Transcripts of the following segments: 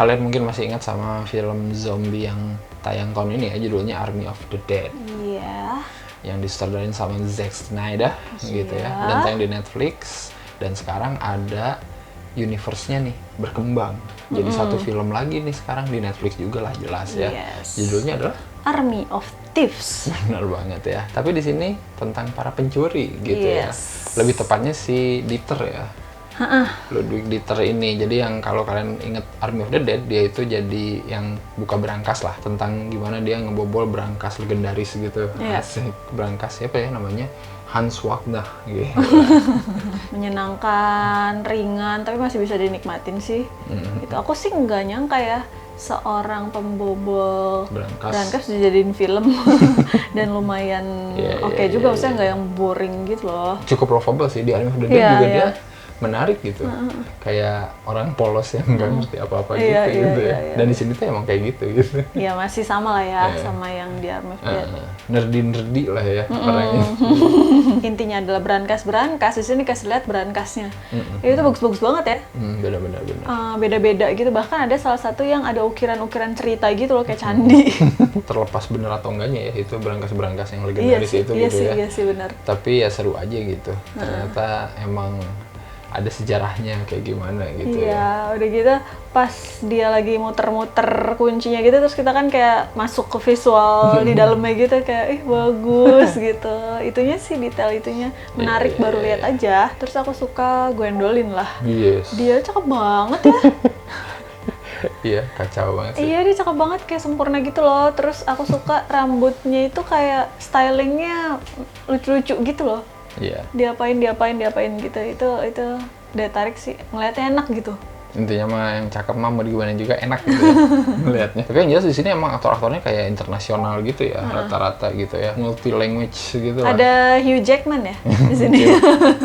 kalian mungkin masih ingat sama film zombie yang tayang tahun ini ya, judulnya Army of the Dead. Iya. Yang disutradarin sama Zack Snyder gitu ya. Dan tayang di Netflix. Dan sekarang ada universe-nya nih berkembang. Jadi satu film lagi nih sekarang di Netflix juga lah, jelas ya. Yes. Judulnya adalah Army of Thieves. benar banget ya. Tapi di sini tentang para pencuri gitu ya. Yes. Lebih tepatnya si Dieter ya. Ludwig Dieter ini. Jadi yang kalau kalian inget Army of the Dead, dia itu jadi yang buka berangkas lah, tentang gimana dia ngebobol berangkas legendaris gitu. Iya. Asik. Berangkas siapa ya namanya? Hans Wagner gitu. Menyenangkan, ringan, tapi masih bisa dinikmatin sih. Itu aku sih nggak nyangka ya, seorang pembobol berangkas dijadiin film. Dan lumayan oke juga, maksudnya nggak yang boring gitu loh. Cukup lovable sih di Army of the Dead juga dia menarik gitu. Kayak orang polos yang nggak ngerti apa-apa gitu ya. Dan di sini tuh emang kayak gitu. Ya masih sama lah ya sama yang di Army of the Dead. Nerdy lah ya orangnya. Intinya adalah berangkas. Di sini kasih lihat berangkasnya. Itu bagus-bagus banget ya. Benar-benar. Beda-beda gitu. Bahkan ada salah satu yang ada ukiran-ukiran cerita gitu loh, kayak candi. Terlepas bener atau enggaknya ya, itu berangkas-berangkas yang legendaris itu gitu ya. Iya sih benar. Tapi ya seru aja gitu. Ternyata emang ada sejarahnya kayak gimana gitu ya. Udah gitu pas dia lagi muter-muter kuncinya gitu, terus kita kan kayak masuk ke visual di dalamnya gitu, kayak bagus gitu. Itunya sih, detail itunya menarik, baru lihat aja. Terus aku suka Gwendolyn lah. Yes. Dia cakep banget ya. Iya, kacau banget sih. Iya, dia cakep banget, kayak sempurna gitu loh. Terus aku suka rambutnya itu kayak stylingnya lucu-lucu gitu loh. Iya. Diapain gitu. Itu daya tarik sih. Ngeliatnya enak gitu. Intinya mah yang cakep mah mau gimana juga enak gitu ya melihatnya. Tapi yang jelas di sini emang aktor-aktornya kayak internasional gitu ya, rata-rata gitu ya, multi language gitu lah. Ada Hugh Jackman ya di sini.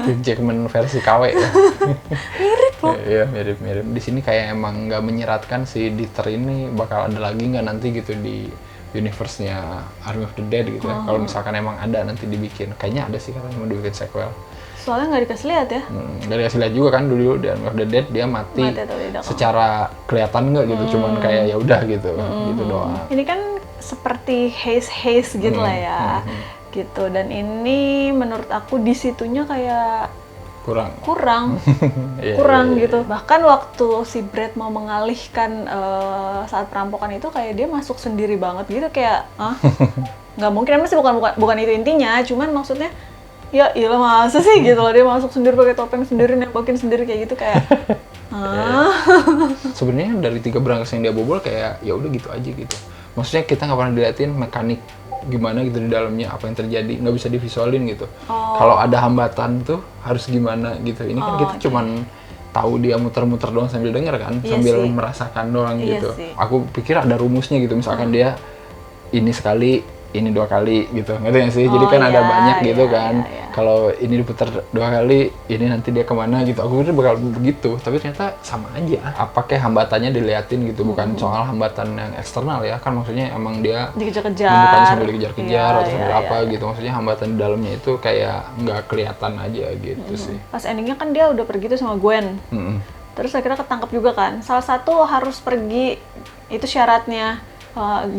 Hugh Jackman versi KW ya. Mirip loh. Iya, mirip. Di sini kayak emang nggak menyeratkan si Dieter ini bakal ada lagi nggak nanti gitu di universe-nya Army of the Dead gitu ya. Kalau misalkan emang ada nanti dibikin, kayaknya ada sih katanya mau dibikin sequel. Soalnya nggak dikasih lihat ya. Nggak dikasih lihat juga kan dulu di Army of the Dead dia mati secara kelihatan nggak gitu, cuman kayak ya udah gitu, gitu doang. Ini kan seperti haze gitu lah ya, gitu. Dan ini menurut aku di situnya kayak kurang gitu. Bahkan waktu si Brad mau mengalihkan saat perampokan itu, kayak dia masuk sendiri banget gitu, kayak nggak mungkin, emang sih bukan itu intinya, cuman maksudnya ya iyalah masa sih gitu loh, dia masuk sendiri pakai topeng sendiri, nembakin sendiri kayak gitu, kayak sebenarnya dari 3 berangkas yang dia bobol kayak ya udah gitu aja gitu. Maksudnya kita nggak pernah diliatin mekanik gimana gitu di dalamnya, apa yang terjadi, nggak bisa divisualin gitu. Kalau ada hambatan tuh harus gimana gitu. Ini kan kita cuman tahu dia muter-muter doang sambil denger kan, sambil merasakan doang gitu. Aku pikir ada rumusnya gitu, misalkan dia ini sekali, ini 2 kali gitu, ngerti nggak sih? Jadi kan ada banyak gitu kan. Kalau ini diputar 2 kali, ini nanti dia kemana gitu. Aku pikir bakal begitu, tapi ternyata sama aja. Apakah hambatannya diliatin gitu, bukan soal hambatan yang eksternal ya. Kan maksudnya emang dia dikejar-kejar, sambil dikejar-kejar atau sambil apa gitu. Maksudnya hambatan di dalamnya itu kayak nggak kelihatan aja gitu sih. Pas endingnya kan dia udah pergi tuh sama Gwen. Terus akhirnya ketangkep juga kan. Salah satu harus pergi, itu syaratnya.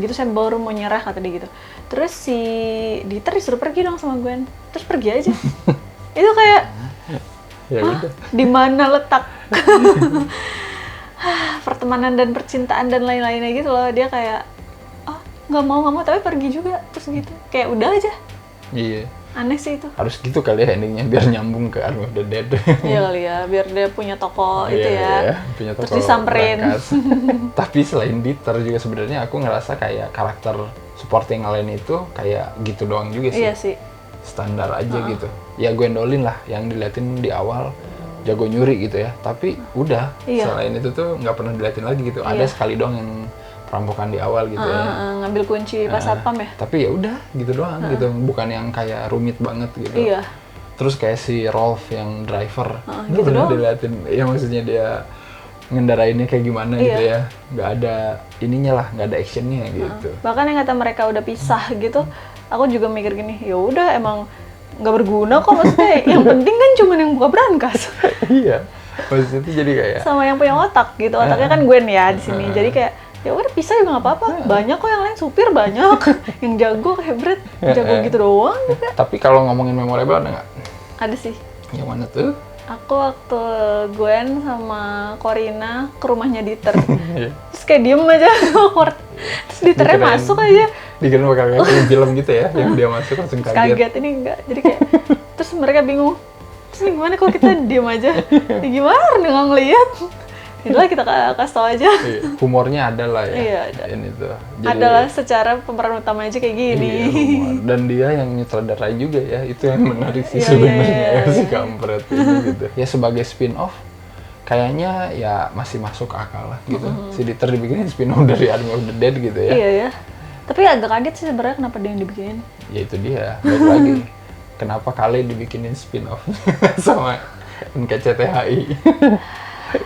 Gitu saya baru mau nyerah, kata dia gitu. Terus si Dieter disuruh pergi dong sama Gwen, terus pergi aja. Itu kayak ya udah, di mana letak pertemanan dan percintaan dan lain-lainnya gitu loh. Dia kayak nggak mau tapi pergi juga, terus gitu kayak udah aja. Iya, aneh sih itu. Harus gitu kali ya endingnya, biar nyambung ke Army of the Dead. Iya kali ya, biar dia punya toko itu ya. Punya toko terus disamperin. Tapi selain Dieter juga sebenarnya aku ngerasa kayak karakter supporting lain itu kayak gitu doang juga sih. Iya sih. Standar aja gitu. Ya Gwendolyn lah yang diliatin di awal jago nyuri gitu ya. Tapi udah, selain itu tuh nggak pernah diliatin lagi gitu. Ada sekali doang yang perampokan di awal gitu ya. Ngambil kunci pas satpam ya. Tapi ya udah gitu doang gitu. Bukan yang kayak rumit banget gitu. Iya. Terus kayak si Rolf yang driver, gitu doang. Diliatin, ya maksudnya dia ngendarainnya kayak gimana gitu ya, nggak ada ininya lah, nggak ada actionnya gitu. Bahkan yang kata mereka udah pisah gitu, aku juga mikir gini, ya udah emang nggak berguna kok, maksudnya yang penting kan cuma yang buka berangkas. Iya, Pas itu jadi kayak sama yang punya otak gitu. Otaknya kan Gwen ya di sini. Jadi kayak ya udah pisah juga nggak apa-apa. Banyak kok yang lain supir banyak. Yang jago kayak Brad, jago gitu doang juga. Tapi kalau ngomongin memorable ada nggak? Ada sih. Yang mana tuh? Aku waktu Gwen sama Corina ke rumahnya Dieter. Terus kayak diem aja. Terus Dieternya masuk aja. Dikira bakal kayak film gitu ya, yang dia masuk langsung kaget. Kaget ini enggak. Jadi kayak terus mereka bingung. Terus gimana kalau kita diem aja? Ya gimana orang nggak ngeliat? Itulah kita kasih tau aja. Humornya ada lah ya. Iya, ada. Ini tuh. Adalah secara pemeran utama aja kayak gini. Iya, humor. Dan dia yang nyutradarai juga ya, itu yang menarik sih sebenarnya si kampret ini gitu. Ya sebagai spin-off, kayaknya ya masih masuk akal lah gitu. Si Dieter dibikinin spin-off dari Army of the Dead gitu ya. Iya ya. Tapi agak kaget sih sebenarnya kenapa dia yang dibikinin. Ya itu dia, balik lagi. Kenapa kali dibikinin spin-off sama NKCTHI?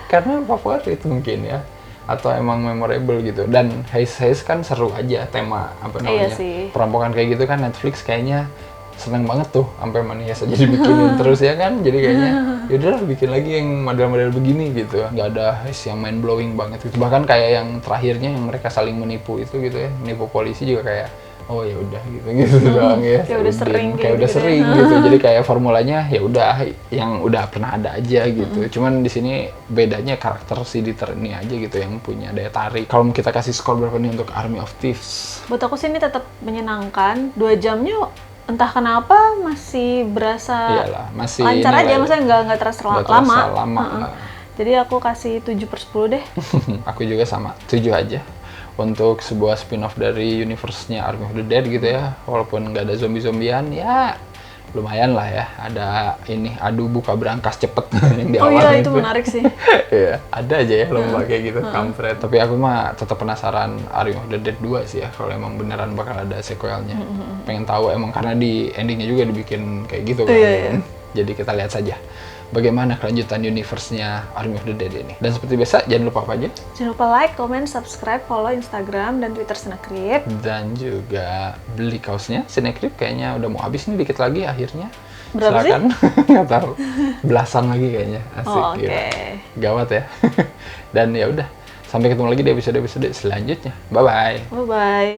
Karena favorit mungkin ya, atau emang memorable gitu. Dan Heist kan seru aja tema apa namanya, perampokan kayak gitu kan. Netflix kayaknya seneng banget tuh sampai Manias aja dibikinin terus ya kan. Jadi kayaknya yaudahlah bikin lagi yang model-model begini gitu. Nggak ada heist yang mind blowing banget gitu. Bahkan kayak yang terakhirnya yang mereka saling menipu itu gitu ya, menipu polisi juga kayak oh ya udah gitu doang ya. Kayak udah sering kayak udah sering gitu. Jadi kayak formulanya ya udah yang udah pernah ada aja gitu. Cuman di sini bedanya karakter si Dieter ini aja gitu yang punya daya tarik. Kalau kita kasih skor berapa nih untuk Army of Thieves? Buat aku sih ini tetap menyenangkan. 2 jamnya entah kenapa masih berasa masih lancar aja, maksudnya nggak terasa lama. Jadi aku kasih 7/10 deh. Aku juga sama, 7 aja. Untuk sebuah spin-off dari universe-nya Army of the Dead gitu ya, walaupun nggak ada zombie-zombian, ya lumayan lah ya. Ada ini, adu buka berangkas cepet yang di awal. Oh iya, itu menarik sih. Iya, ada aja ya lomba kayak gitu, kampret. Tapi aku mah tetap penasaran Army of the Dead 2 sih ya, kalau emang beneran bakal ada sequelnya. Pengen tahu emang, karena di endingnya juga dibikin kayak gitu kan. Iya. Jadi kita lihat saja bagaimana kelanjutan universe-nya Army of the Dead ini. Dan seperti biasa, jangan lupa apa aja? Jangan lupa like, comment, subscribe, follow Instagram dan Twitter Cinecrip. Dan juga beli kaosnya Cinecrip, kayaknya udah mau habis nih dikit lagi akhirnya. Berapa silakan. Sih? Nggak tahu. Belasan lagi kayaknya. Asik. Oke. Gawat ya. Dan ya udah, sampai ketemu lagi di episode-episode selanjutnya. Bye-bye. Bye-bye.